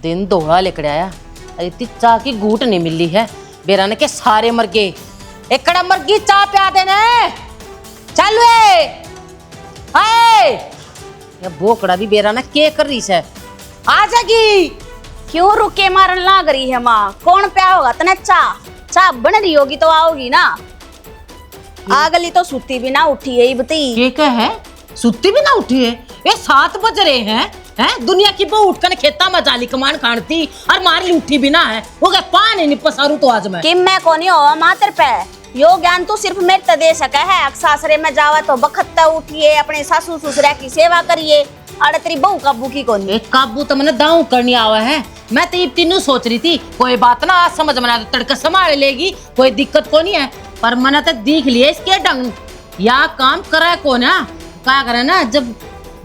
दिन दोहरा लेकर आया, अरे इतनी चाह की घूट नहीं मिली है। बेरा ने के सारे मर गए, एकड़ा मरगी चाह प्या देने चल वे आए। ये बोकड़ा भी बेरा ने के कर रही है, आ जाएगी। क्यों रुके मारन लाग रही है माँ? कौन प्या होगा तने? चाह बन रही होगी तो आओगी ना। आगली तो सुती भी ना उठी है बती। ये क्या है, सुती भी ना उठी है? ये 7 बज रहे हैं दुनिया की बहू उठकर खेता में जाली कमान खानती और मारी उठी भी ना है। वो क्या पानी नहीं पसारू तो आज कि मैं कोनी हो मातर पे यो ज्ञान तो सिर्फ मेरे ते दे सका है। सासरे में जावा तो बखत्ता उठिए, अपने सासू ससुरा की सेवा करिए। अरे तेरी बहू काबू की कोनी? एक काबू तो मैंने दाऊ करनी आवा है। मैं तो तीनों सोच रही थी कोई बात ना, आज समझ में तड़का संभाल लेगी, कोई दिक्कत को नहीं है। पर मैंने तो देख लिया इसके ढंग, या काम करा कौन है क्या करे ना। जब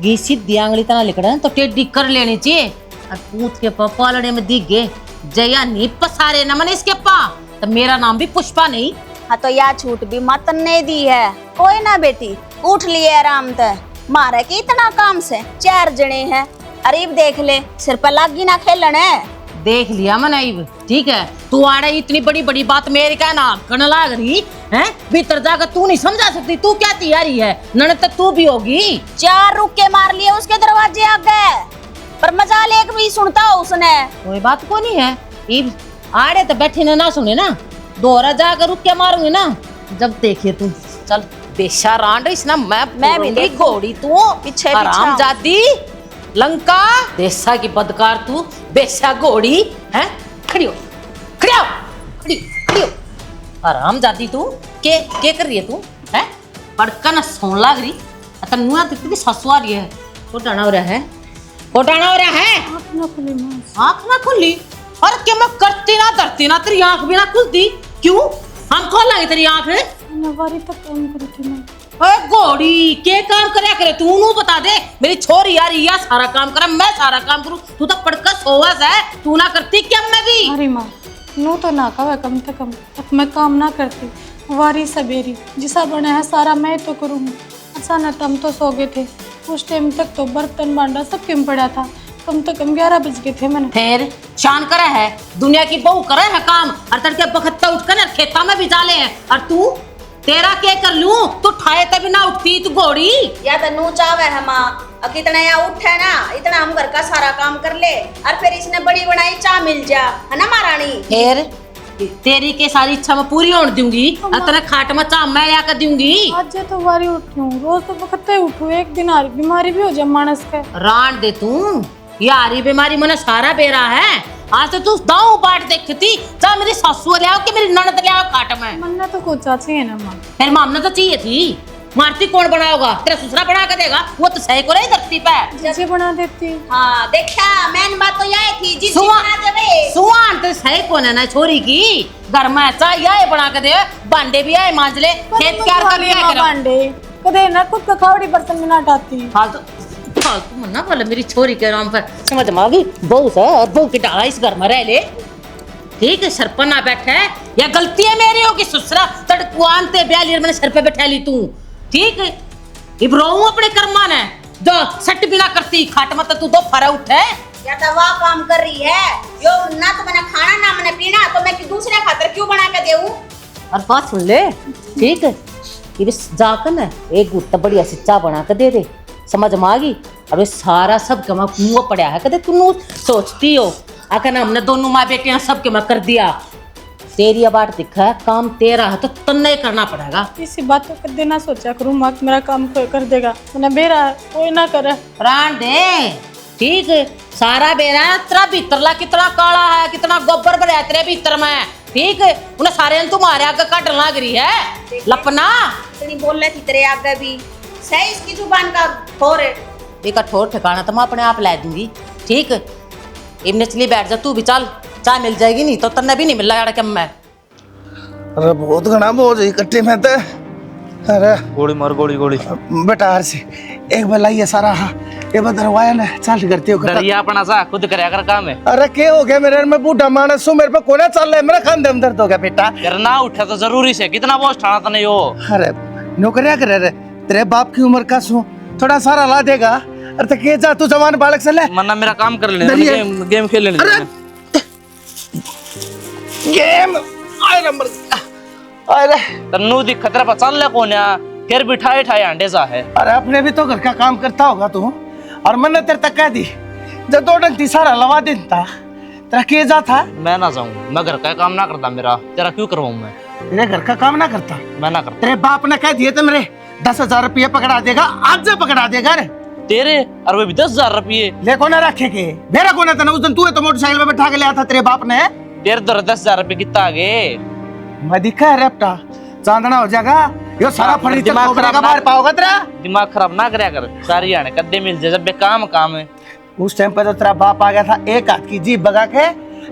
घी सीधी आंगली तना लिखड़ा तो टेढ़ी कर लेनी चाहिए। और पूछ के पालड़े में दिख गए जया नहीं पसारे न मैंने इसके पा, तो मेरा नाम भी पुष्पा नहीं। हाँ तो या छूट भी मत ने दी है। कोई ना बेटी, उठ लिए आराम से। मारे की इतना काम से 4 जने हैं। अरे देख ले, सिर पर लागी ना खेलन है। देख लिया मैंने, ठीक है। तू आड़े इतनी बड़ी बड़ी बात मेरे का ना करने लाग रही है। भीतर जाकर तू नहीं समझा सकती, तू क्या तैयारी है? ननद तो तू भी होगी। 4 रुक के मार लिए उसके दरवाजे आ गए, पर मजाल एक भी सुनता हो उसने। कोई बात को नहीं है, आड़े तो बैठे ना सुने ना, दोहरा जाकर रुक के मारूंगी ना जब देखिए तू। चल बेशा रांड इसना मैं भी नहीं घोड़ी तू पीछे आराम जाती लंका देशा की बदकार तू बेशा घोड़ी है। खड़ी हो खड़ी हो खड़ी खड़ी हो, आराम जाती तू के कर रही है तू है? पड़का ना सोन लाग रही तनुआ कितनी ससुआ रही है। कोटाना हो रहा है, कोटाना हो रहा है। आँख ना खुली और क्या मैं करती ना डरती ना, तेरी आँख भी ना खुलती क्यों? हम खोलेंगे तेरी आँख है। घोड़ी के काम करे करे तू नू बता दे। मेरी छोरी यार या सारा काम करे, मैं सारा काम करूं, तू तो पड़का सोवस है, तू ना करती क्या? मैं भी अरे माँ नू तो ना कहा कम से कम तब मैं काम ना करती। वारी सवेरी जिसा बना है सारा मैं तो करूँगी। अच्छा ना तुम तो सो गए थे उस टाइम तक, तो बर्तन बांडा सब क्यों पड़ा था? कम से कम 11 बज गए थे। मैंने फिर शान करे है, दुनिया की बहू करे है काम, और तड़के बखत्ता उठकर खेता में भी डाले हैं। और तू तेरा क्या कर लूं? तू ठाए तभी ना उठती तू घोड़ी। या तो नू चावे है माँ, कितना या उठे ना, इतना हम घर का सारा काम कर ले और फिर इसने बड़ी बनाई चाह मिल जा, है ना महारानी? फिर तेरी के सारी इच्छा मैं पूरी होने दूंगी, तेरे खाट में चाह मैं आकर दूंगी। आज तो वारी उठी हूँ, रोज तो बखत्ता ही उठू। एक दिन आ बीमारी भी हो जाए मानस का। रान दे तू, यारी बीमारी मैंने सारा बेरा है। आज तो तू दाऊ बाट देखती जा, मेरी सासू ले आओ कि मेरी ननद ले आओ खाट में। मन्ना तो कुछ चाहिए ना माँ। फिर मामना तो चाहिए थी। मारती कौन बनाओगा? तेरा ससुरा बना के देगा, वो तो सही को नहीं धरती पे जैसे बना देती। हाँ देखा, मैंने बात तो यही थी जिस बना देवे। सुहान तो सही कौन है ना छोरी की, घर में ऐसा यही बना के दे, बांडे भी आए मांज ले, खेत क्या कर लिया बांडे कदे ना खुद का खावड़ी बर्तन में ना हटाती। फालतू मन्ना बोले मेरी छोरी के नाम पर। समझ में आ गई, बहू से और बहू की डाला इस घर में रह ले, ठीक है? सर पर ना बैठे, या गलती है मेरी होगी ससुरा तड़कुआन ते ब्यालियर मैंने सर पे बैठा ली तू, ठीक है? इब्राहू अपने कर्मा ने जो सट बिना करती खाट मत तू दो फरा उठे। या तो वाह काम कर रही है यो, ना तो मैंने खाना ना मैंने पीना, तो मैं दूसरे खातर क्यों बना के देऊं? और बात सुन ले, ठीक है? ये बस जाकर ना एक गुत्ता बढ़िया सी चाय बना के दे दे, समझ में आ गई? और ये सारा सब कमा कुआं पड़ा है, कदे तू सोचती हो आकर ना हमने दोनों माँ बेटियां सब के मैं कर दिया। तेरी बाट दिखा है, काम तेरा है तो तन्ने करना पड़ेगा। इसी बात को कर देना सोचा करूँ माँ, मेरा काम कर देगा। मैंने बेरा कोई ना करे, प्राण दे, ठीक है? सारा बेरा तेरा भीतरला कितना काला है, कितना गोबर भरा है तेरे भीतर में, ठीक है? उन्हें सारे तुम्हारे आगे काट लग रही है लपना। इतनी बोल रही थी तेरे आगे भी सही, इसकी जुबान का ठोर है। एक ठोर ठिकाना तो मैं अपने आप ला दूंगी, ठीक है? इमने चली बैठ जा तू भी, चल चाय मिल जाएगी, नहीं तो तन्ने भी नहीं मिल रहा यार मैं। अरे बहुत घना हो जाए इकट्ठे में तो। अरे गोली मार गोली गोली बेटा यार से एक बार लाइए सारा। हाँ ये बदरवाया ना चाल करती हो डरिया अपना सा खुद करया कर काम है। अरे क्या हो गया मेरे, मैं बूढ़ा मानस हूँ, मेरे पे कोने चल रहा है, मेरा खान दम दर्द हो गया बेटा। यार ना उठा तो जरूरी से कितना बोझ ठाना तने यो। अरे नौकरिया करे रे, तेरे बाप की उम्र का सू थोड़ा सारा ला देगा। अरे तो के जा तू जवान बालक से ले मन्ना मेरा काम कर लेने दरिए। गेम खेल लेने अरे गेम आए नंबर अरे तन्नू दी खतरा पर चल ले कोन्या फिर बिठाए ठाए अंडे सा है। अरे अपने भी तो घर का काम करता होगा तू और मैंने तेरे तक कह दी जब 2 डंडी सारा लवा देता तेरा के जा था। मैं ना जाऊं, मैं घर का काम ना करता मेरा, तेरा क्यों करवाऊं मैं? तेरे घर का काम ना करता, मैं ना करता। तेरे बाप ने कह दिए थे मेरे 10,000 रुपये पकड़ा देगा, आज से पकड़ा देगा रे। तेरे और वो भी 10,000 रुपये ले को ना रखे के मेरा को ना था ना, उस दिन तू तो मोटरसाइकिल में बैठा के ले आता तेरे बाप ने। तेरे तो 10,000 रुपये कितना आगे मैं दिखा है रेपटा चांदना हो जाएगा यो सारा फर्नीचर दिमाग खोपड़ा खराब का बाहर ना- पाओगा तेरा। दिमाग खराब ना करया कर, सारी आने कद्दे मिल जाए जब काम काम है। उस टाइम पे तो तेरा बाप आ गया था एक हाथ की जीभ बगा के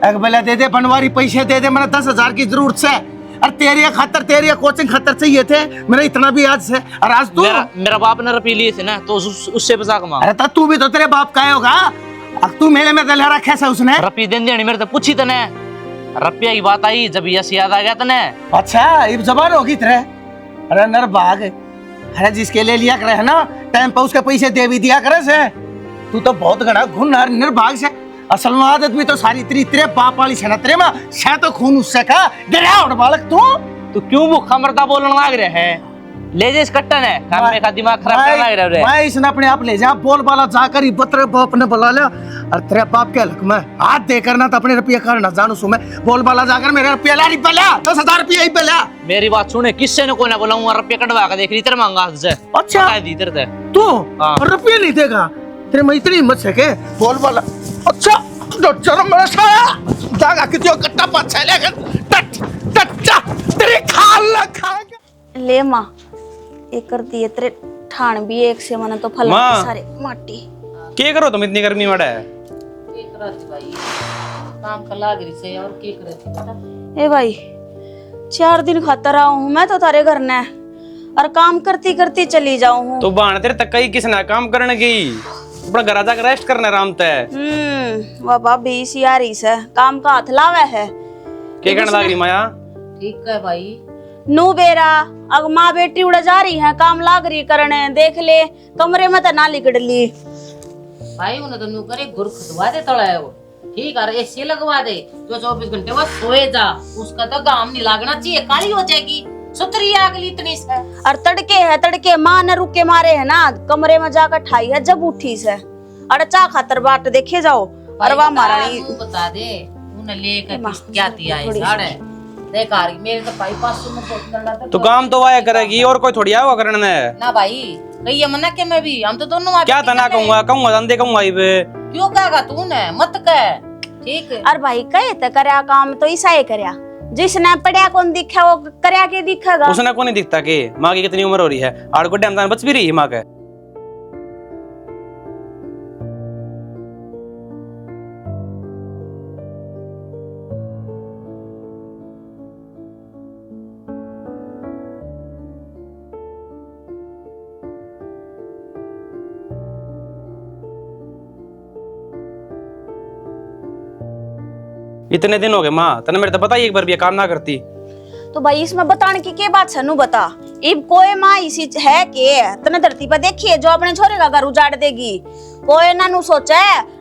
एक बेला दे दे बनवारी पैसे दे दे, मैंने 10,000 की जरूरत से और तेरी खातर तेरी कोचिंग खातर चाहिए थे मेरा इतना भी आज से। और आज तू मेरा बाप ने रुपये लिए थे ना तो उससे पैसा कमा। अरे तू भी तो तेरे बाप का होगा, अब तू मेले में दलहरा कैसा उसने। रुपये देने मेरे तो पूछी तने रुपया की बात आई जब यस याद आ गया तने। अच्छा इब जबान होगी तेरे। अरे नर भाग, अरे जिसके ले लिया करे है ना टाइम पे उसके पैसे दे भी दिया करे से। तू तो बहुत घना घुन निर्भाग से, असल में आदत भी तो सारी तेरे बाप वाली से ना तेरे में से तो खून उससे का गिरा उड़ बालक तू क्यों भूखा मरता बोलने लग रहे है? ले जे इस कट्टन है काम में का दिमाग खराब करना लग रहा है। मैं इसने अपने आप ले जा बोल बाला जाकर ही बतरे बाप ने बुला लिया और तेरे बाप के हक में हाथ दे करना तो अपने रुपये करना जानू सु मैं बोल बाला जाकर मेरे रुपये ला 10,000 रुपये ही पे ला। मेरी बात सुने किससे ने कोई ना बोला रुपये कटवा के देख रही तेरे मांगा हाथ से। अच्छा दी तेरे तू हाँ। रुपये नहीं देगा तेरे में इतनी हिम्मत है के बोल बाला। अच्छा तो चलो मेरा साया जागा कि जो कट्टा पाछे लेकर टट टट तेरी खाल ना खा के ले माँ एक कर दिए तेरे ठाण भी एक से मन तो फल माँ। सारे माटी। क्या करो तुम इतनी गर्मी में है? भाई काम का लाग रही से और के करे थी पता। ए भाई 4 दिन खाता रहा हूँ मैं तो तारे घर ने और काम करती करती चली जाऊँ हूँ। तो बाण तेरे तक कई किसने काम करने की अपना घर जाकर रेस्ट करना आराम तय। वह भाभी सी आ रही से काम का हाथ लावे है। क्या करने लग रही माया? ठीक है भाई नू बेरा अग माँ बेटी उड़ जा रही है काम लाग रही करने देख ले कमरे में तो ना लिकड़ ली। भाई उन्हें तो नू करे गुर खुदवा दे थोड़ा है वो ठीक है ऐसे लगवा दे जो 24 घंटे वो सोए जा, उसका तो गाम नहीं लागना चाहिए, काली हो जाएगी सुतरी आगली इतनी से। और तड़के माँ ने रुके मारे है ना कमरे में जाकर ठाई है जब उठी से अरे चा खातर बाट देखे जाओ। और वह महारानी बता दे उन्हें लेकर क्या दिया है साढ़े देख आ रही मेरे तो भाई 500 में फोन कर रहा था तो काम तो वाया करेगी और कोई थोड़ी आवा करने ना भाई कही मना के मैं भी हम तो दोनों क्या तना कहूंगा धंधे कहूंगा ये क्यों कहेगा तू ने मत कह ठीक है। और भाई कहे तो करया काम तो ऐसा ही करया जिसने पढ़िया कौन दिखा वो करया के दिखेगा। उसने को नहीं दिखता कि माँ की कितनी उम्र हो रही है आड़ को टाइम बच भी रही है माँ के। इतने दिन हो गए माँ तने मेरे तो पता ही एक बार भी ये काम ना करती। तो भाई इसमें बताने की क्या बात सनु बता इब कोई माँ इसी है के तने धरती पर देखिए जो अपने छोरे का घर उजाड़ देगी कोई ना नु सोचे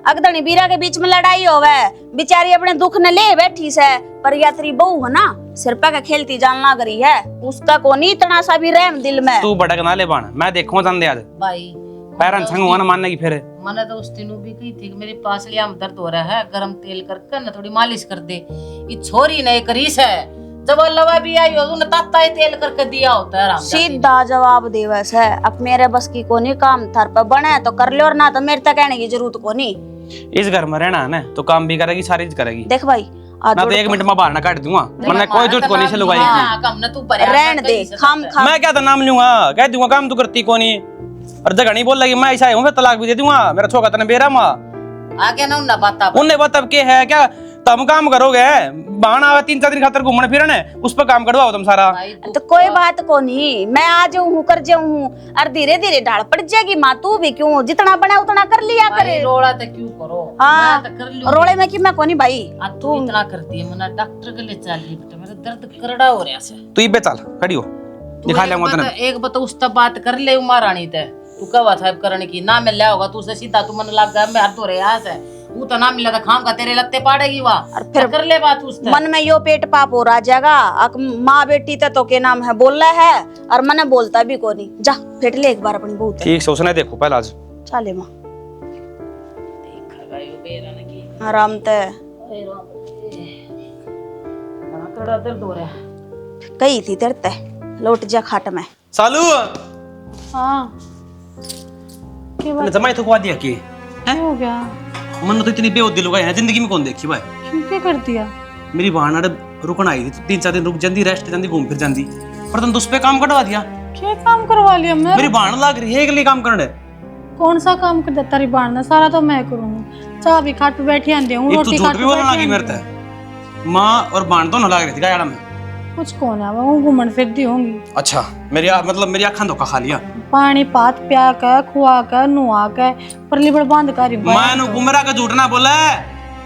अगदनी बीरा के बीच में लड़ाई होवे बेचारी अपने दुख ने ले बैठी से पर यात्री बहू है ना सिर पे का खेलती जान लग रही है उसका कोनी इतना सा भी रहम दिल में। तू भड़क ना ले बाण मैं देखूं धंधे आज भाई पैरन संग हुआ ना मानने की फिर मैंने तो उस दिन भी कही थी कि मेरे पास लिया में दर्द हो रहा है गरम तेल करके ना थोड़ी मालिश कर दे। ये छोरी नहीं करीस है जब लवा भी आई हो उन्हें ताता ही तेल करके दिया होता है। सीधा जवाब देवस है अब मेरे बस की कोनी काम थर पर बने तो कर ले और ना तो मेरे तक कहने की जरूरत कोनी। इस घर में रहना है ना तो काम भी करेगी सारी चीज करेगी। देख भाई ना तो 1 मिनट में बाहर ना काट दूंगा वरना कोई जरूरत को नहीं से लुगाई की। रहन दे खाम खा मैं क्या तो नाम लूंगा कह दूंगा काम तू करती को नहीं और जगह नहीं बोल लगी मैं ऐसा हूँ मैं तलाक भी दे दूंगा मेरा छोका तने बेरा माँ आगे ना उन्हें बता उन्हें बात अब के है क्या तुम काम करोगे बाण आवे 3-4 दिन खातर घूमने फिरने उस पर काम करवाओ तुम सारा। तो कोई बात को नहीं मैं आ जाऊँ हूँ कर जाऊँ हूँ और धीरे धीरे ढाल पड़ जाएगी माँ तू भी क्यों जितना बना उतना कर लिया करे। रोड़ा तो क्यों करो हाँ मैं तो कर लूंगी। रोड़े में कि मैं कोनी भाई तू इतना करती है मना डॉक्टर के लिए चल रही बेटा मेरा दर्द करड़ा हो रहा है तू ये चल खड़ी हो दिखा ले एक बता उस तब बात कर ले महारानी ते तू कवा साहब करने की ना मिल होगा तू से सीधा तू मन लग गया मैं हाथ धो रहे यहाँ से तू तो ना मिला था खाम का तेरे लगते पाड़ेगी वहाँ और फिर कर ले बात उससे मन में यो पेट पाप हो रहा जाएगा। अक माँ बेटी तो के नाम है बोल रहा है और मने बोलता भी को नहीं। जा फेट ले एक बार अपनी बहू ते। ठीक से उसने देखो पहले आज चले माँ देखा गयो बेरा ने की आराम ते कड़ा दर्द हो रहा है कही थी तेरते लौट जा खाट में। सालू हाँ क्या मैंने बात जमाई तो दिया कि क्या हो गया? मन तो इतनी बेउद्दी लुगाई है जिंदगी में कौन देखी भाई। क्यों क्या कर दिया? मेरी बहन रुकन आई थी 3-4 दिन रुक जाती रेस्ट जाती घूम फिर जाती पर तुम तो उस पे काम कटवा दिया। क्या काम करवा लिया मैं? मेरी बहन लाग रही है एक लिए काम करने। कौन सा काम कर देता? बाढ़ना सारा तो मैं करूंगी। चाह भी खाट पे बैठी आंदे हूँ, एक तू रोटी झूठ खाट भी पे बोलने बैठी लगी मेरे आंदे ते माँ और बहन दोनों लाग रही थी गाड़ा में। कुछ कौन है वो घूमन फिरती होंगी। अच्छा मतलब मेरी आँखें धोखा खा लिया। पानी पात प्या के खुआ के नुआ के परली बड़ बांध कर मैं मेरा का झूठ ना बोला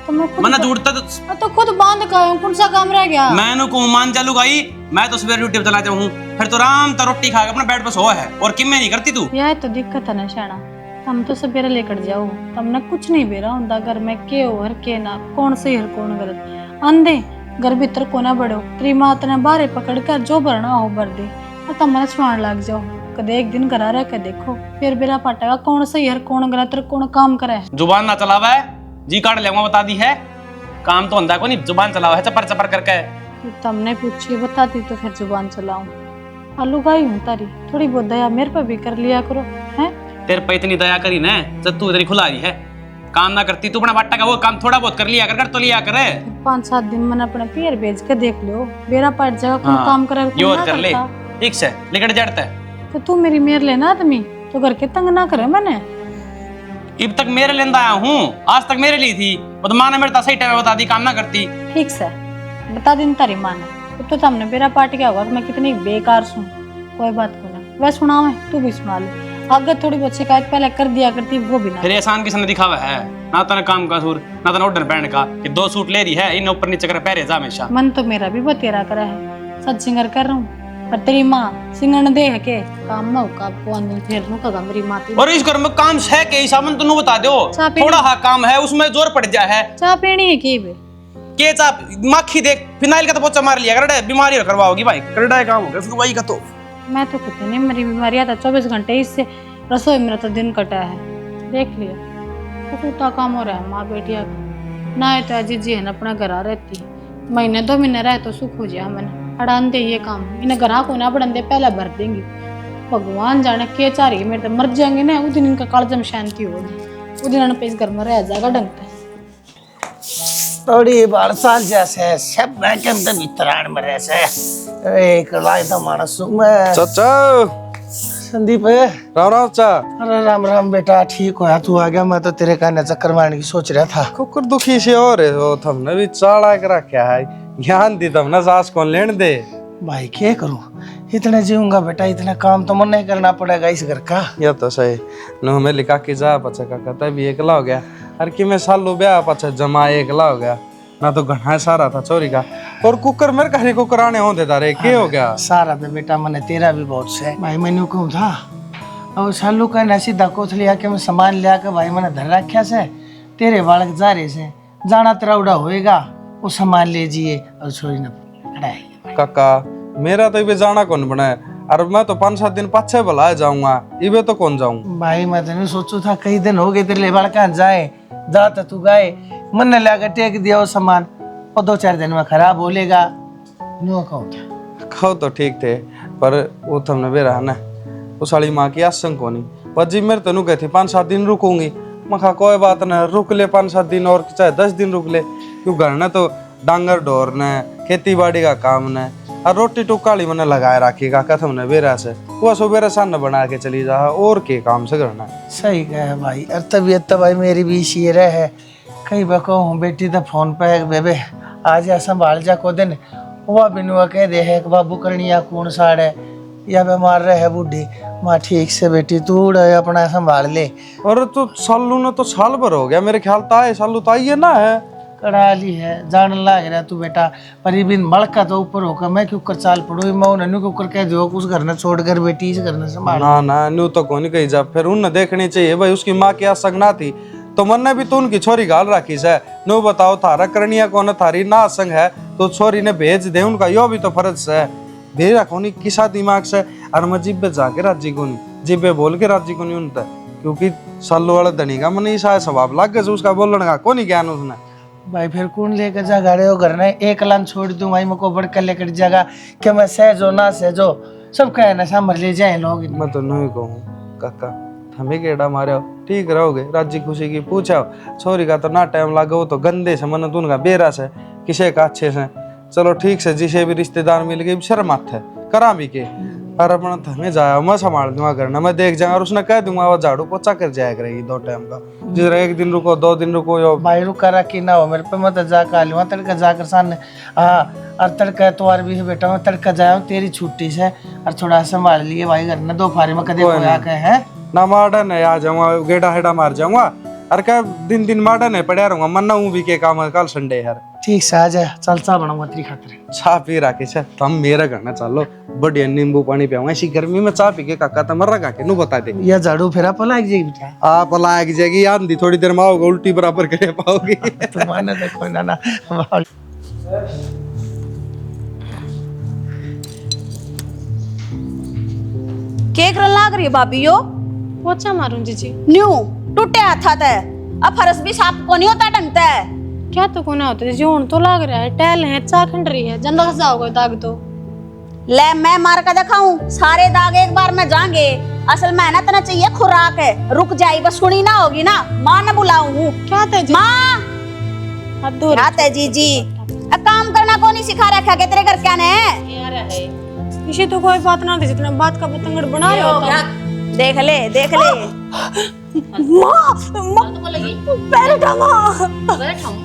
तो मैं खुद मना झूठता तो खुद बांध का हूँ। कौन सा काम रह गया? मैंने को मान चालू गई मैं तो सवेरे ड्यूटी पे चला जाऊँ फिर तो आराम तो रोटी खा के अपना बेड पे सोया है और किम में नहीं करती तू। यह तो दिक्कत है ना शाना। हम तो सवेरे लेकर जाओ तमने कुछ नहीं बेरा होता घर में के हो हर के ना कौन सही हर कौन गलत अंधे घर भीतर को ना बढ़ो तेरी मात ने बारे पकड़ कर जो भरना हो भर दे और तमने छुआण लग जाओ। कदे एक दिन घर रह के देखो फिर बेरा पाटेगा कौन सही हर कौन गलत कौन काम करे। जुबान ना चलावा है जी काट ले बता दी है काम तो होता को नहीं जुबान चलावा है चपर चपर करके। तमने पूछी बताती तो फिर जुबान चलाऊं। आलू गाई हूँ तारी थोड़ी बहुत दया मेरे पे भी कर लिया करो है। तेरे पे इतनी दया करी ना जब तू इतनी खुला रही है काम ना करती तू अपना बाटा का वो काम थोड़ा बहुत कर लिया कर तो लिया करे। 5-7 दिन मैंने अपने पैर बेच के देख लो बेरा पट जाएगा कौन हाँ, काम करे ये और कर ले ठीक से लेकर जाता है तो तू मेरी मेर लेना आदमी तो घर के तंग ना करे मैंने। अब तक मेरे लेंदा आया हूँ आज तक मेरे लिए थी वो तो माँ ने मेरे सही टाइम बता दी काम ना करती। ठीक से बता दिन तारी माँ ने तो तुमने बेरा पार्टी क्या होगा मैं कितनी बेकार सुन कोई बात को ना वह सुनाओ है तू भी सुना ले अगर थोड़ी बहुत शिकायत पहले कर दिया करती वो भी ना। फिर एहसान किसने दिखावा है ना तना काम का सूर ना तना ऑर्डर पहन का कि 2 सूट ले रही है इन ऊपर नीचे कर पहरे जा हमेशा। मन तो मेरा भी बतेरा करा है सच सिंगर कर रहा हूँ पर तेरी माँ सिंगन दे है के काम में होगा आपको फिर नु कगा मेरी माँ और इस घर में काम है के हिसाब में तुम बता दो थोड़ा हा काम है उसमें जोर पड़ जा है। चाह पीनी है की बे के चाप माखी देख फिनाइल का तो पोछा मार लिया कर बीमारी करवाओगी भाई करड़ा काम हो गया फिर वही का तो। मैं तो कुछ नहीं मेरी बीमारी आता 24 घंटे इससे रसोई मेरा तो दिन कटा है देख लिया तो कुत्ता काम हो रहा है माँ बेटिया का ना है तो अजी जी है ना अपना घर रहती महीने 2 महीने रहे तो सुख हो जाए मैंने अड़ान दे ये काम इन्हें घर को ना बढ़न दे पहले भर देंगी भगवान जाने के चाह रही मेरे तो मर जाएंगे ना उस दिन इनका कालजम शांति होगी उस दिन पे इस घर में रह जाएगा ढंग से। थोड़ी बरसात जैसे सब मैं के अंदर भीतरान में रहसे एक लाइन तो मानस मैं चाचा संदीप राम राम चा। अरे राम राम बेटा ठीक होया तू आ गया मैं तो तेरे कहने चक्कर मारने की सोच रहा था। कुकर दुखी से हो रहे हो तुमने भी चाड़ा कर रखा है ज्ञान दी तुमने सास कौन लेने दे। भाई क्या करूं इतने जीऊंगा बेटा इतना काम तो मन नहीं करना पड़ेगा इस घर का। ये तो सही न हमें लिखा कि जा पचा का कहता भी एकला हो गया और कि मैं सालों ब्याह पचा जमा एकला हो गया ना तो घना सारा था चोरी का और कुकर मेरे घर कुकर आने होते था रे क्या हो गया सारा तो बेटा मैंने तेरा भी बहुत से भाई मैंने कहूँ था और सालू का न सीधा कोथ लिया के मैं सामान लिया के भाई मैंने धर रखा से तेरे बालक जा रहे से जाना तेरा उड़ा होएगा वो सामान ले जिए और छोड़ी न कढ़ाई। काका मेरा तो इबे जाना कौन बना है और मैं तो 5-7 दिन पाछे बुला जाऊंगा इबे तो कौन जाऊं। भाई मैं तेने सोचू था कई दिन हो गए तेरे बालक जाए जा तो तू गाए मन ने लाकर टेक दिया वो सामान और 2-4 दिन में खराब हो लेगा नो कहूँ था। खाओ तो ठीक थे पर वो तुमने बेरा ना वो साली माँ की आशंक होनी पर जी मेरे तेनू कहती 5-7 दिन रुकूंगी मैं कहा कोई बात ना रुक ले 5-7 दिन और चाहे 10 दिन रुक ले क्यों घर ने तो डांगर ढोर ने खेती बाड़ी का काम ने और रोटी टुकाली मैंने लगाए रखी का कथम ने बेरा से वो सुबह सन बना के चली जा और के काम से करना। सही कहे भाई और तबीयत तो भाई मेरी भी इसी रहे कई बको हूँ बेटी तो फोन पे बेबे आ जा संभाल जा को दिन वह बिनुआ कह दे है बाबू करनिया कौन साड़े या बीमार रहे बूढ़ी माँ ठीक से बेटी तू अपना संभाल ले। और तो सालू ने तो साल भर हो गया मेरे ख्याल ताए सालू ताइए ना है कड़ा ली है जान लाग रहा तू बेटा पर ये बिन मड़का तो ऊपर होकर मैं क्यों कर चाल पड़ो मैं उन्हें क्यों कर कह दो उस घर ने छोड़कर बेटी इस घर ने संभाल ना ना न्यू तो कौन कही जा फिर उन देखनी चाहिए भाई उसकी माँ की आसंग ना थी तो मन ने भी तो उनकी छोरी गाल रखी है नो बताओ थारा करनिया कौन थारी ना आसंग है तो छोरी ने भेज दे उनका यो भी तो फर्ज है भेज रखो नहीं किसा दिमाग से और मैं जिब्बे जाके राजी को नहीं जिब्बे बोल के राजी को नहीं उनता क्योंकि सालों वाला धनी का मन ईसा स्वभाव लग गया उसका बोलने का कौन ज्ञान उसने भाई फिर कौन लेकर जा गाड़े हो घर ने एक लान छोड़ दूं भाई मुझको बढ़कर लेकर जाएगा कि मैं सहजो ना सहजो सब कहना सामर ले जाए लोग मैं तो नहीं कहूँ काका हमें केड़ा मारे हो ठीक रहोगे राजी खुशी की पूछा छोरी का तो ना टाइम लगा वो तो गंदे से मन तुनका बेरा से किसे का अच्छे से चलो ठीक से जिसे भी रिश्तेदार मिल गए शर्म आते करा भी के अरे अपना थमे जाया मैं संभाल दूंगा करना मैं देख जाऊंगा और उसने कह दूंगा वो झाड़ू पोछा कर जाया करेगी 2 टाइम का जिस एक दिन रुको 2 दिन रुको यो भाई रुका रखी ना हो मेरे पे मत जाकर आ लूँगा तड़का जाकर सामने हाँ और तड़का तो और भी है बेटा मैं तड़का जाया तेरी छुट्टी से और थोड़ा संभाल लिए भाई घर में 2 फारे में कदे होया के है ना मार्डन है आ जाऊंगा गेड़ा हेडा मार जाऊंगा अरे क्या दिन मार्डन है पड़ा रहूंगा मन्ना हूँ भी के काम है कल संडे यार ठीक से आ जा चल चा बनाऊंगा तेरी खातिर चाह पी रखे से तुम मेरा करना चलो बढ़िया नींबू पानी पियाऊंगा ऐसी गर्मी में चाह पी के काका तुम्हारा रखा के नू बता दे या झाड़ू फेरा पला एक जाएगी बेटा आप लायक जाएगी आंधी थोड़ी देर में आओगे उल्टी बराबर कर पाओगे तुम्हारा देखो ना केक रन लाग रही है भाभी यो पोछा मारूं जीजी न्यू टूटे हाथा ते अब फरस भी साफ को नहीं होता ढंग ते क्या तो कोना होता जीजी हुन तो लाग रहा है टैल है चा खंड रही है जन लग जाओगे दाग तो ले मैं मार कर दिखाऊं सारे दाग एक बार में जाएंगे असल में ना तना चाहिए खुराक है रुक जाई बस सुनी ना होगी ना माँ न बुलाऊं क्या था जी माँ अब दूर क्या ते जीजी काम करना कौन ही सिखा रखा के तेरे घर क्या ने इसी तो कोई बात ना थी जितना बात का पतंगड़ बना रहा होता देख ले माँ बैठा माँ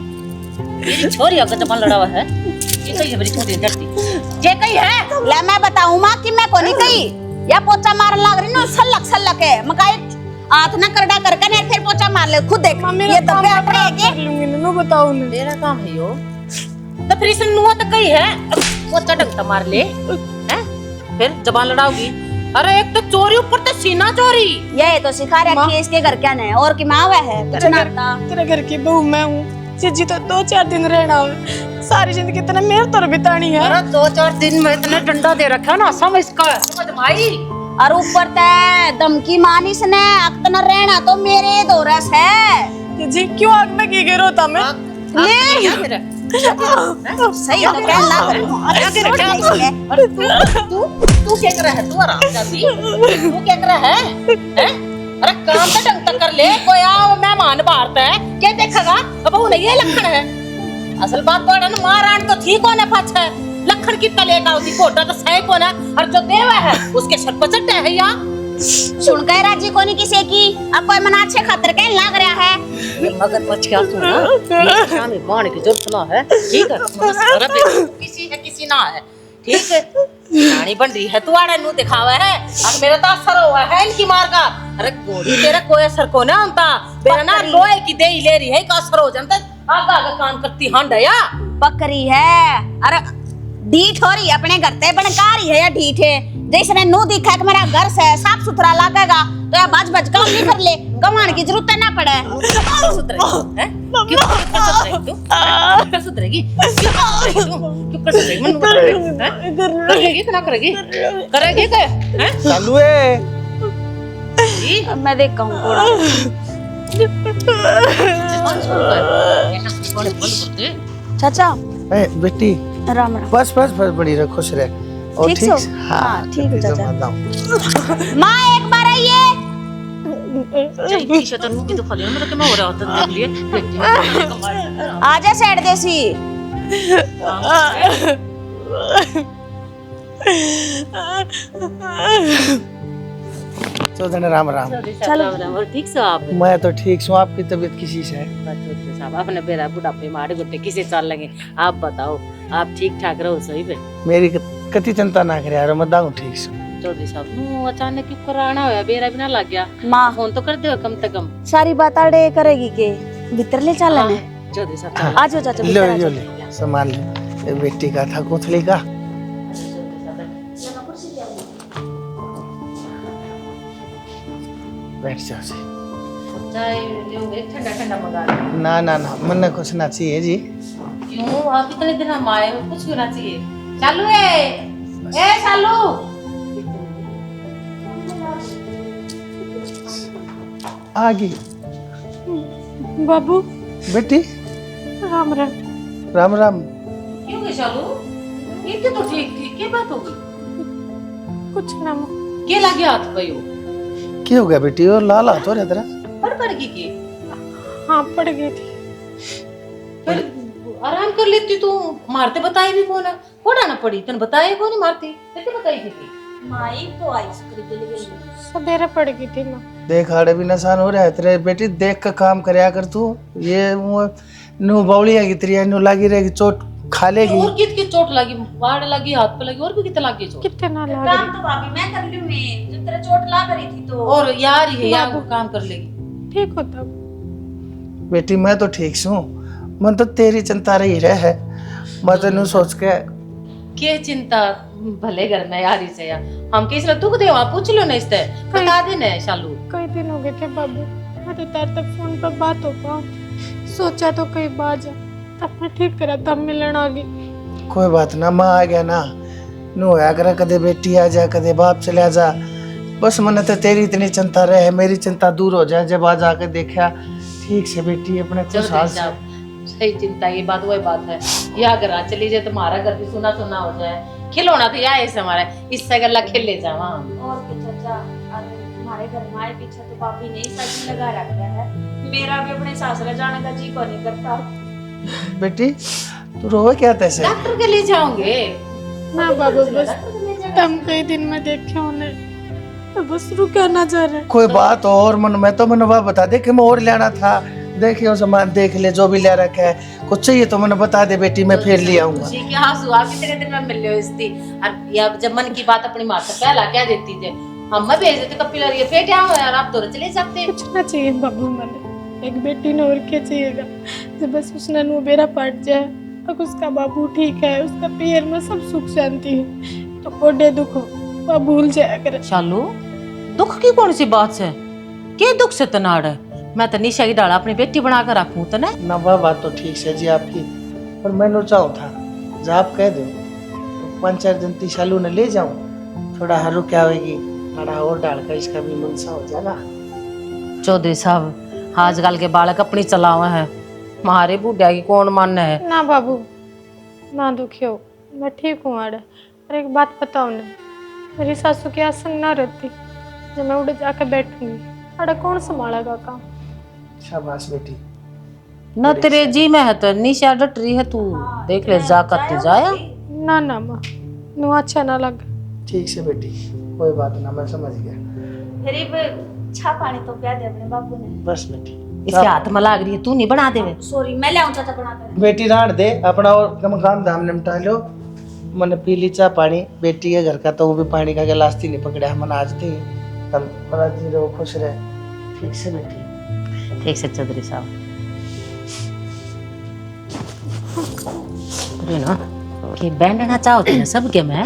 मेरी छोरी अगर जबान लड़ा हुआ है ये कही है मेरी छोरी डरती ये कही है ले मैं बताऊं माँ कि मैं को नहीं कही या पोचा मारने लग रही ना सल्लक है मकाई हाथ ना करड़ा करके नहीं फिर पोचा मार ले खुद देख ये दबे अपने के लूंगी नो बताओ ने तेरा काम है यो तो फिर इसने नुआ तो कही है पोचा ढंग मार ले हैं फिर जबान लड़ाओगी अरे एक तो चोरी ऊपर तो सीना चोरी ये तो सिखा रखी है इसके घर क्या नहीं और की माँ वह है कुछ ना आता तेरे घर की बहू मैं हूँ जीजी तो 2-4 दिन रहना हो सारी जिंदगी तेने मेरे तर बितानी है अरे 2-4 दिन में इतना डंडा दे रखा ना समझ समझ माई और ऊपर ते धमकी मानिस ने अक्तन रहना तो मेरे दोरस है जी क्यों आग में की गिरो था मैं ले सही तो कहना अरे तू क्या कर रहा है तू आराम जाती तू क्या कर रहा है हैं अरे काम तो ढंग तक कर ले कोई आओ मेहमान बाहर है क्या देखेगा अब वो नहीं ये लखन है असल बात तो है ना मारान तो ठीक होने पाछ है लखन की तले का उसकी कोटा तो सही को ना और जो देवा है उसके सर पर चढ़ते है या सुन के राजी कोनी किसी की अब कोई मना अच्छे खातिर के लाग रहा है मगर मच क्या सुना ये सामने बाण की जरूरत ना है ठीक है सारा किसी है किसी ना है ठीक है रानी बन रही है तू आड़े नु दिखावा है अब मेरा तो असर हुआ है इनकी मार का अरे गोली तेरा कोई असर को ना होता मेरा ना लोहे की देही ले रही है का असर हो जाता आगा आगा काम करती हंड या बकरी है अरे ढीठ हो रही है अपने घर ते बनकारी है या ढीठ है जैसे नु दिखा कि मेरा घर से साफ सुथरा लगेगा तो या बज बज काम नहीं कर ले कमाने की जरूरत ना पड़े सुधरेगी हैं क्यों कर सुधरेगी क्यों कर सुधरेगी मन करेगी कि ना करेगी करेगी के हैं चालू है अब मैं देखता हूँ थोड़ा चाचा ए बेटी राम राम बस बड़ी रह खुश रह और ठीक ठीक सो? हाँ हाँ, ठीक है, चाचा। मैं बताऊं। माँ एक बार आइए तो खाली मेरा क्या हो रहा होता देख लिए आजा साइड देसी तो धन्य राम राम चलो ठीक से आप मैं तो ठीक हूँ आपकी तबीयत किसी से है साहब अपने बेरा बुढ़ापे मारे गुट्टे किसे चाल लगे आप बताओ आप ठीक ठाक रहो सही पे मेरी कति चिंता ना करे यार मैं दाऊं ठीक से चौधरी साहब नु अचानक क्यों कराना होया बेरा भी ना लग गया माँ फोन तो कर दे कम से कम सारी बात आड़े करेगी के भीतर ले चलने चौधरी साहब आ जाओ चाचा लो भीतर आ यो जाओ। ले सामान ले, ये बेटी का था कोथली का। बैठ जाओ जी। चाय ले ठंडा ठंडा मंगा लो। ना ना ना, मन कुछ ना चाहिए जी। क्यों आप इतने दिन हम आए हो, कुछ होना चाहिए। चालू ए चालू। आ गई बाबू बेटी। राम राम। राम राम। क्यों गए चालू? इतने तो ठीक थी, क्या बात हो गई? कुछ ना माँ। क्या लगे हाथ पे हो? क्या हो गया बेटी? और लाल हाथ हो रहा तेरा। पड़ की हाँ पड़ गई थी। फिर आराम कर लेती तू। मारते बताई भी कौन है? कोड़ा ना पड़ी तने बताए कौन नहीं मारती? कैसे बताई थी? माई तो आई सकरी के लिए सवेरे पड़ गई थी माँ। देख हाड़े भी नसान हो रहा है तेरे बेटी, देख का काम करया कर तू। ये नु बौलिया की तेरी नु लगी रहेगी, चोट खा लेगी। और कित की चोट लगी? वाड़ लगी, हाथ पे लगी, और भी कितने लगी चोट? कितने ना लग काम रही। तो भाभी मैं कर लूं, मैं जब तेरे चोट ला करी थी तो। और यार ये यार वो काम कर लेगी। ठीक होता। बेटी मैं तो ठीक हूँ, मन तो तेरी चिंता रही रहे है। मैं तेन सोच के के चिंता भले घर में यार इसे यार हम किस रहा दुख दे आप पूछ लो ना इससे बता देना शालू। कई दिन हो गए थे बाबू, मैं तो तार तक फोन पर बात हो पाऊँ। सोचा तो कई बार जा, तब मैं ठीक करा तब मिलन आ गई। कोई बात ना, माँ आ गया ना, नु होया करे कदे बेटी आ जा कदे बाप चला जा। बस मन तो तेरी इतनी चिंता रहे, मेरी चिंता दूर हो जाए जब आ जाके देखा ठीक से बेटी अपने खुश हाल से। सही चिंता ये बात वही बात है। या घर आ चली जाए तुम्हारा घर भी सुना सुना हो जाए। खिलौना तो या ऐसे हमारा इससे गल्ला खेल ले जावा। और के चाचा हमारे घर में आए पीछे तो भाभी ने सब्जी लगा रखा है। मेरा भी अपने सासरा जाने का जी को नहीं करता। बेटी तू रोवे क्या तैसे? डॉक्टर के ले जाओगे ना बाबू, बस हम कई दिन में देखे उन्हें, तो बस रुका ना जा रहा। कोई बात और मन में तो मनवा बता दे कि मैं और लेना था। देखियो सामान देख ले, जो भी ले रखा है कुछ चाहिए तो मैंने बता दे बेटी, मैं फिर ले आऊंगा। खुशी के आंसू आप कितने दिन में मिल रहे इसकी। और या जब मन की बात अपनी माँ से पहला क्या देती थे, हम मैं भेज देते कपिल और ये पेट आओ यार आप तो चले जाते। कुछ ना चाहिए बाबू, मैंने एक बेटी ने और क्या चाहिएगा। जब बस उसने नु बेरा पाट जाए, अब उसका बाबू ठीक है, उसका पैर में सब सुख शांति है, तो कोडे दुख हो वह भूल जाया करे। शालू दुख की कौन सी बात है? के दुख से तनाड़ है? मैं तो निशा की डाला अपनी बेटी बना कर रखूं तो ना वह बात तो ठीक है जी आपकी, पर मैंने चाहूँ था जब आप कह दो तो 5-4 दिन तीशालू ने ले जाऊं, थोड़ा हरू क्या होगी, थोड़ा और डालकर इसका भी मनसा हो जाएगा। चौधरी साहब आजकल के बालक अपनी चलावा है, हमारे बुढ़िया की कौन मानना है? ना बाबू ना दुखी हो, मैं ठीक हूँ आड़े। और एक बात बताओ ना, मेरी सासू की आसंग ना रहती, जब मैं उड़ जाकर बैठूंगी आड़े कौन संभालेगा काम? शाबाश बेटी। न तेरे जी में है तो निशा डट रही है, तू देख ले जाकर तू जाया। ना ना माँ, नु अच्छा ना लग। ठीक से बेटी, कोई बात ना, मैं समझ गया। गरीब छा पानी तो प्या दे अपने बाबू ने। बस बेटी इसके हाथ में लाग रही है, तू नहीं बना देवे। सॉरी मैं ले आऊं चाचा बना कर। बेटी राड़ दे अपना और काम धाम निपटा लो। मैंने पी ली चाह पानी, बेटी के घर का तो वो भी पानी का गिलास ही नहीं पकड़ा मन आज थी। तब बड़ा जी रहो, खुश रहे। ठीक से बेटी। ठीक से चौधरी साहब अरे ना कि बैंडना चाहो थी ना सब के मैं,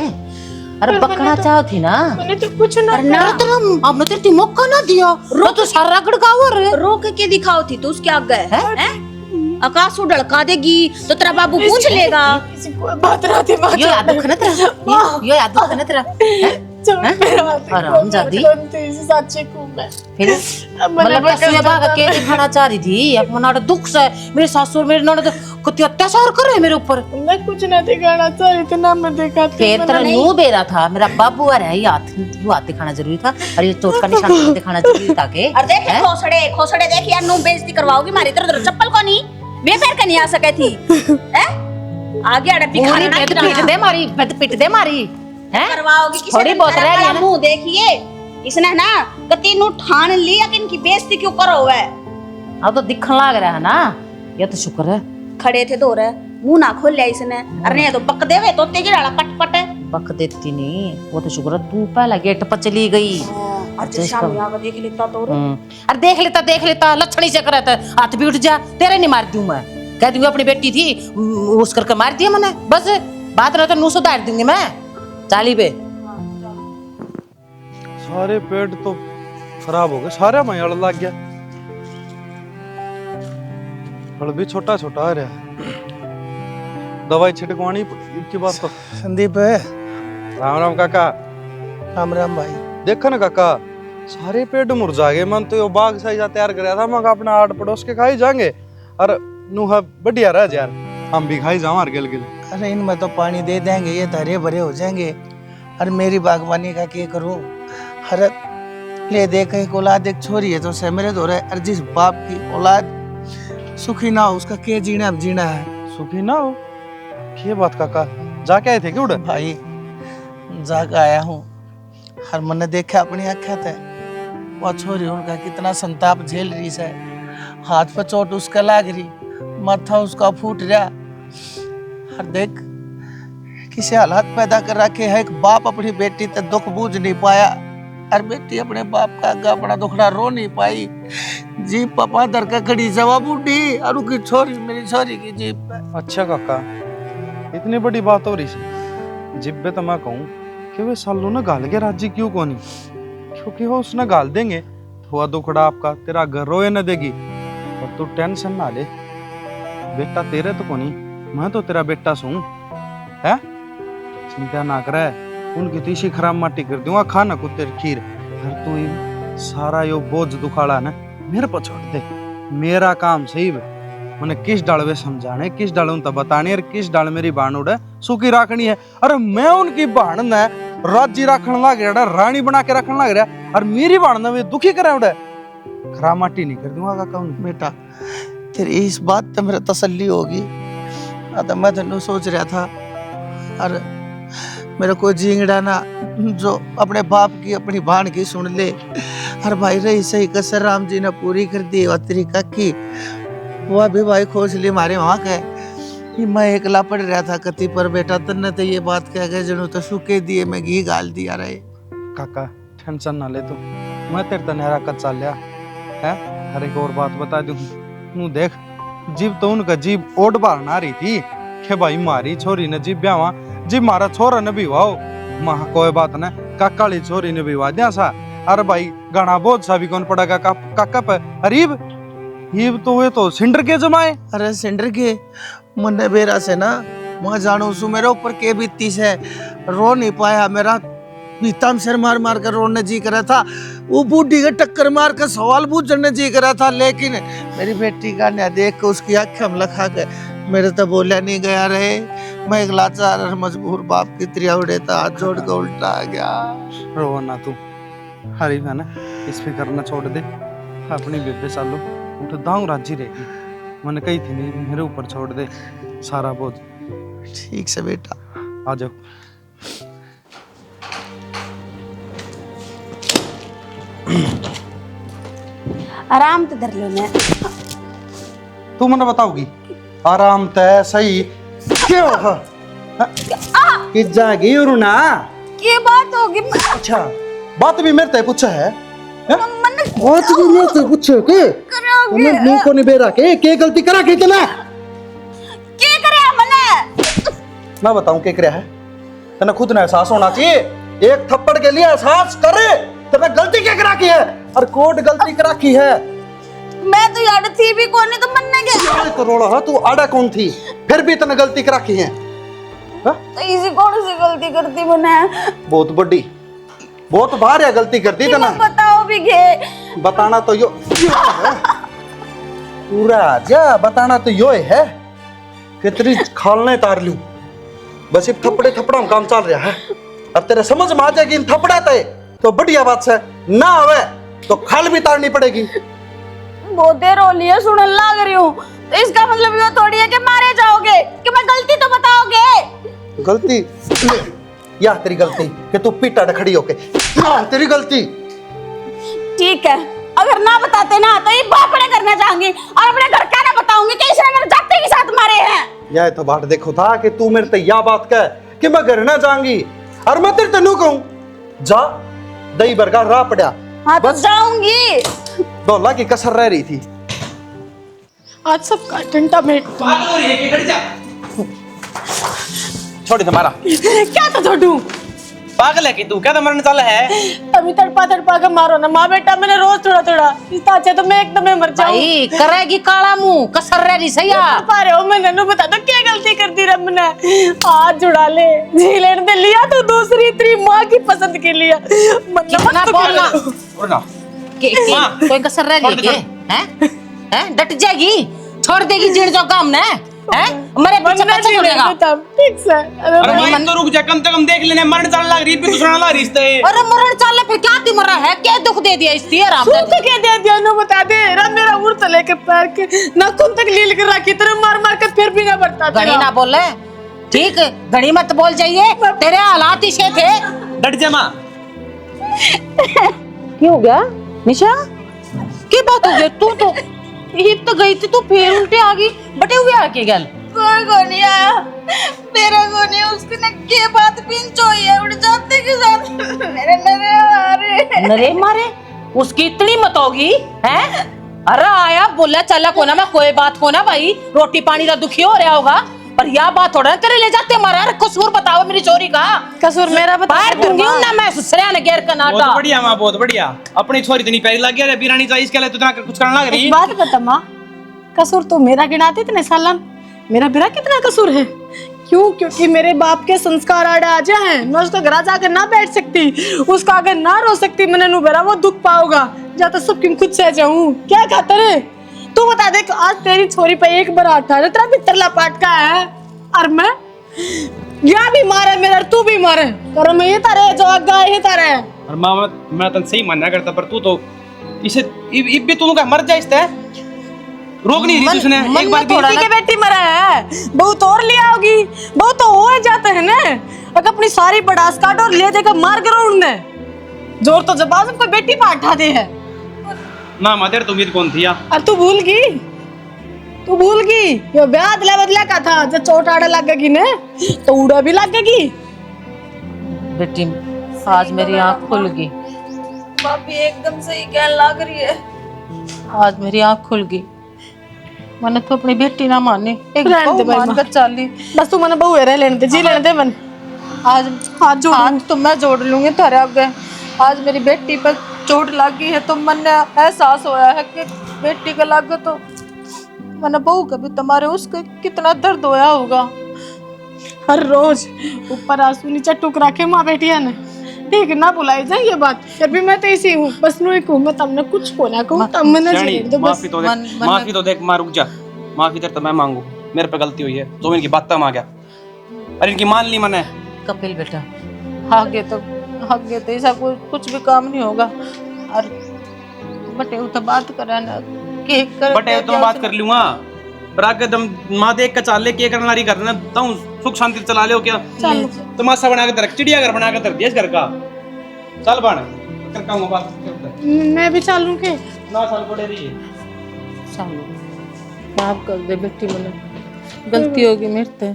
अरे बकना चाहो थी ना। मैंने तो कुछ ना अरे ना तेरा हमने तेरे मौका ना दिया, रो तो सारा गड़गाओ रे। रोक के दिखाओ थी तो उसके आगे है? आकाश को ढड़का देगी तो तेरा बाबू पूछ लेगा। किसी को बात रहा थी माँ। यो याद रखना तेरा, यो याद रखना तेरा। हरामजादी। सच्चे को मैं फिर मतलब सुया भाग के दिखाना चाह रही थी, अब मनाड़ा दुख से मेरे सासुर मेरे ननद कितने अत्याचार कर रहे हैं मेरे ऊपर। मैं कुछ ना दिखाना चाह रही थी ना, मैं दिखाती। फिर तेरा न्यू बेरा था, मेरा बाबू आ रहा है, ये हाथ दिखाना जरूरी था, और ये चोट का निशान दिखाना जरूरी था के। और देख खोसड़े देख यार, नु बेइज्जती करवाओगी मारी तरह चप्पल को नहीं मैं पैर के नहीं आ सके थी हैं? आगे अड़े पूरी बेद पीट दे मारी, बेद पीट दे मारी हैं? करवाओगी किसी थोड़ी बहुत रह गई है ना। मुंह देखिए इसने ना कती नु ठान लिया कि इनकी बेइज्जती क्यों करो है। अब तो दिखने लग रहा है ना, ये तो शुक्र है। खड़े थे दो रे, मुंह ना खोल लिया इसने। अरे नहीं तो पक देवे तो तेज डाला पट पट है। बक देती नहीं, वो तो शुक्र है तू पहला गेट पर चली गई। अच्छा शाम आकर देख लेता तो अरे देख लेता लक्षणी से करता, हाथ भी उठ जा, तेरे नहीं मार दूं मैं। कह दूंगी अपनी बेटी थी उस करके मार दिया मैंने, बस बात रहा तो नू सुधार दूंगी मैं चाली पे। सारे पेड़ तो खराब हो गए, सारे में अड़ लग गया। फल भी छोटा छोटा आ रहा, दवाई छिड़कवानी की बात तो। संदीप राम राम काका। राम राम भाई। देखो ना काका, सारे पेड़ मुरझा गए। मन तो यो बाग साइजा तैयार कराया था, मैं अपना आड़ पड़ोस के खाई जाएंगे और नूहा बढ़िया रह यार, हम भी खाई जाओ गिल गिल। अरे इनमें तो पानी दे देंगे, ये हरे भरे हो जाएंगे। अरे मेरी बागवानी का क्या करूं? अरे ले देख, एक औलाद एक छोरी है तो से मेरे दो रहे। अरे जिस बाप की औलाद सुखी ना हो उसका क्या जीना अब जीना है। सुखी ना हो ये बात काका, जाके आए थे क्यों उड़े? भाई जाके आया हूँ, हर मन देखा अपनी आँखें थे वो छोरी उनका कितना संताप झेल रही है। हाथ पर चोट उसका लाग रही, माथा उसका फूट रहा। हर देख किसी हालात पैदा कर रखे है। एक बाप अपनी बेटी तक दुख बूझ नहीं पाया, और बेटी अपने बाप का आगे अपना दुखड़ा रो नहीं पाई। जीप पापा दर का खड़ी जवाब उठी और उसकी छोरी मेरी छोरी की जीप पे। अच्छा काका, इतनी बड़ी बात हो रही है। जिब्बे तो मैं कहूँ कि वे सालू ना गाल के राजी क्यों कोनी, क्योंकि वो उसने गाल देंगे तो वह दुखड़ा आपका तेरा घर रोए न देगी। और तू टेंशन ना ले, बेटा तेरे तो कोनी, मैं तो तेरा बेटा सूं है, चिंता ना करे। उनकी तीसी खराब माटी कर दूंगा, खाना कुत्ते खीर। फिर तू सारा यो बोझ दुखाड़ा ना मेरे पर छोड़ दे, मेरा काम सही है। मैंने किस डाल वे समझाने, किस डाल उनका बताने, और किस डाल मेरी बाण उड़े सुखी रखनी है। अरे मैं उनकी बाण ने राजी रखने लग रहा, रानी बना के रखने लग रहा, और मेरी बाण ने वे दुखी करे उड़े। खराब माटी नहीं कर दूंगा काका उन्हें। बेटा तेरी इस बात तो मेरा तसल्ली होगी। तो मैं तेन सोच रहा था, अरे मेरा कोई जींगड़ा ना जो अपने बाप की अपनी भाण की सुन ले। अरे भाई रही सही कसर राम जी ने पूरी कर दी, और तेरी काकी वह भी भाई खोज ली हमारे वहाँ के। मैं एकला पड़ रहा था कति पर। बेटा तन्ने तो ये बात कह गए जनू तो सूखे दिए मैं घी गाल दिया रहे। काका टेंशन ना ले तू, मैं तेरे तनेरा कच्चा लिया है। हर एक और बात बता दूं, तू देख जीव तो उनका जीव ओड बार ना रही थी कि भाई मारी छोरी ने जीव ब्यावा, जीव मारा छोरा ने भी वाओ महा कोई बात ना, काकाली छोरी ने भी वाद्या सा। अरे भाई गाना बहुत सा भी कौन पड़ेगा काका पे। अरीब ये तो वे तो सिंडर के जमाए। अरे सिंडर के मन बेरा से ना मैं जानू सु मेरे ऊपर के बीती से रो नहीं पाया। मेरा पीता में सिर मार मार कर रोने जी करा था, वो बूढ़ी के टक्कर मार कर सवाल पूछने जी करा था। लेकिन मेरी बेटी का न्याय देख के उसकी आंखें हम लखा गए, मेरे तो बोला नहीं गया रहे। मैं एक लाचार और मजबूर बाप की त्रिया उड़े था, हाथ जोड़ के उल्टा आ गया। रो ना तू, हरी है ना, इस फिक्र ना छोड़ दे। अपनी बेबे सालू उठ दाऊ राजी रहेगी। मैंने कही थी नहीं मेरे ऊपर छोड़ दे सारा बोझ। ठीक से बेटा आ जाओ। आराम तो धर लो ना। तू मैंने बताओगी आराम तय सही क्यों कि जागी और ना। ये बात होगी। अच्छा बात भी मेरे ते पूछा है, मन बात भी मेरे ते पूछे के करोगे मैं मुंह को नहीं बेरा के गलती करा के तना क्या करे मने। मैं बताऊं क्या करे है, तने खुद ने एहसास होना चाहिए। एक थप्पड़ के लिए एहसास करे तने गलती क्या करा की है, और कोड गलती करा की है। मैं तो याद थी भी कौन तो मनने के तो रोड़ा है तू आड़ा कौन थी, फिर भी तने गलती करा की है। तो इसी कौन सी गलती करती मैंने। बहुत बड़ी बहुत बाहर है गलती करती तना। बताओ भी गे। बताना तो यो है पूरा जा, बताना तो यो है कि तेरी खालने तार लूं। बस ये थप्पड़े थप्पड़ा में काम चल रहा है, अब तेरे समझ में आ जाएगी इन थप्पड़ा तो बढ़िया बात है, ना आवे तो खाल भी तारनी पड़ेगी। बहुत देर हो लिया सुनने लग रही हूँ, तो इसका मतलब ये थोड़ी है कि मारे जाओगे, कि मैं गलती तो बताओगे। गलती या तेरी गलती कि तू पीटा खड़ी होके, तेरी गलती। ठीक है, अगर ना बताते ना तो ये बापड़े करना चाहूंगी और अपने घर क्या ना बताऊंगी कि इसने मेरे जाते के साथ मारे हैं। यह तो बात देखो था कि तू मेरे ते या बात कह कि मैं घर ना जाऊंगी, और मैं तेरे तेनू कहूं जा दही बरगा राह पड़ा। हाँ तो जाऊंगी। दौला की कसर रह रही थी। आज सबका डंडा मेट पागल हो रही है कि खड़ी जा छोड़ तुम्हारा क्या था छोटू पागल है कि तू क्या तो मरने वाला है अभी तड़पा के मारो ना माँ बेटा मैंने रोज थोड़ा थोड़ा इससे अच्छा तो मैं एकदम ही मर जाऊं भाई करेगी काला मुंह कसर रही सही पा रहे हो मैंने नु बता दो क्या गलती कर दी रब ने हाथ जुड़ा ले जी लेने दे लिया तो दूसरी तेरी माँ की पसंद के लिए कितना बोलना और ना कोई कसर रह रही है हैं डट जाएगी छोड़ देगी जिड़ जो काम ने हैं मेरे पीछे पीछे छोड़ेगा ठीक से अरे भाई तो रुक जा कम से कम देख लेने मरने चल लग रही भी दूसरा ला रिश्ते अरे मरण चाले फिर क्या ती मरा है क्या दुख दे दिया इसलिए आराम तू तो क्या दे दिया नु बता दे रा मेरा उड़ तो लेके पैर के नाखून तक लील कर रखी तेरे मार मार के फिर भी ना बढ़ता घड़ी ना बोले ठीक घड़ी मत बोल जाइए तेरे हालात इसे थे डट जा मां क्यों हो गया निशा क्या बात हो गई तू तो ये तो गई थी तू फिर उल्टे आ गई बटे हुए आके गल कोई को नहीं आया मेरा को नहीं उसकी ना के बात पिंच हुई है उड़ जाते के साथ मेरे नरे मारे नरे मारे उसकी इतनी मत होगी हैं अरे आया बोला चला कोना मैं कोई बात को ना भाई रोटी पानी का दुखी हो रहा होगा पर यह बात थोड़ा तेरे ले जाते मारा कसूर बताओ मेरी चोरी का कसूर मेरा बता बाहर दूंगी ना मैं ससुरा ने गैर का नाटा बहुत बढ़िया मां बहुत बढ़िया अपनी छोरी इतनी पैरी लग गया रे बिरानी चाहिए इसके लिए तू इतना कुछ करने लग रही एक बात बता माँ कसूर तो मेरा गिनाते इतने सालन मेरा बिरा कितना कसूर है क्यों क्योंकि मेरे बाप के संस्कार आड़े आ जाए मैं उसका घर जाकर ना बैठ सकती उसका अगर ना रो सकती मैंने नु बेरा वो दुख पाओगा या तो सब क्यों खुद सह जाऊं क्या खाता रे तू बता दे कि आज तेरी छोरी पे एक बार आठा है तेरा बितरला पाट का है और मैं या भी मारे मेरा तू भी मारे कर मैं ये तारे जो आगा ये तारे और मां मैं तो सही मानना करता पर तू तो इसे इब भी तू का मर जा इसते रोक नहीं रही उसने एक बार भी किसी के बेटी मरा है बहुत और लिया होगी बहुत तो हो जाते हैं ना अगर अपनी सारी बड़ास काट और ले जाकर मार करो उनने जोर तो जबान कोई बेटी पे उठा दे है ना मदर तुम कौन थी या और तू भूल गई ये ब्याह अदला बदला का था जब चोट आड़ा लगेगी ने तो उड़ा भी लगेगी बेटी आज मेरी आंख खुल गई भाभी एकदम सही कहने लग रही है आज मेरी आंख खुल गई मैंने तो अपनी बेटी ना मानी एक रहने दे बहू भाई मान माँ। कर चाली बस तू मने बहु रह लेने दे जी लेने दे मन आज हाथ तो मैं जोड़ लूंगी तेरे आगे आज मेरी बेटी पर चोट लग गई है तो मन एहसास होया है कि बेटी का लग तो मैंने बहू कभी तुम्हारे उसका कितना दर्द होया होगा हर रोज ऊपर आंसू नीचे टुक रखे माँ बेटिया ने ठीक ना बुलाई जाए ये बात फिर भी मैं तो इसी हूँ बस नु एक हूँ मैं तुमने कुछ को ना कहूँ तब मैंने जी तो बस माफी तो देख माफी तो देख मां रुक जा माफी तेरे तो मैं मांगू मेरे पे गलती हुई है तो इनकी बात तम आ गया अरे इनकी मान ली मैंने कपिल बेटा आगे तो ऐसा कुछ भी काम नहीं होगा और बटे तो बात करा ना के कर बटे तो बात कर लूंगा बराबर दम मां देख के चाल ले के करना रही करना तुम सुख शांति से चला ले क्या तमाशा बना के रख चिड़ियाघर बना के रख दिया इस घर का चल बन कर कहूंगा बात मैं भी चलूं के ना साल पड़े रही चलो माफ कर दे बेटी मैंने गलती होगी मेरे से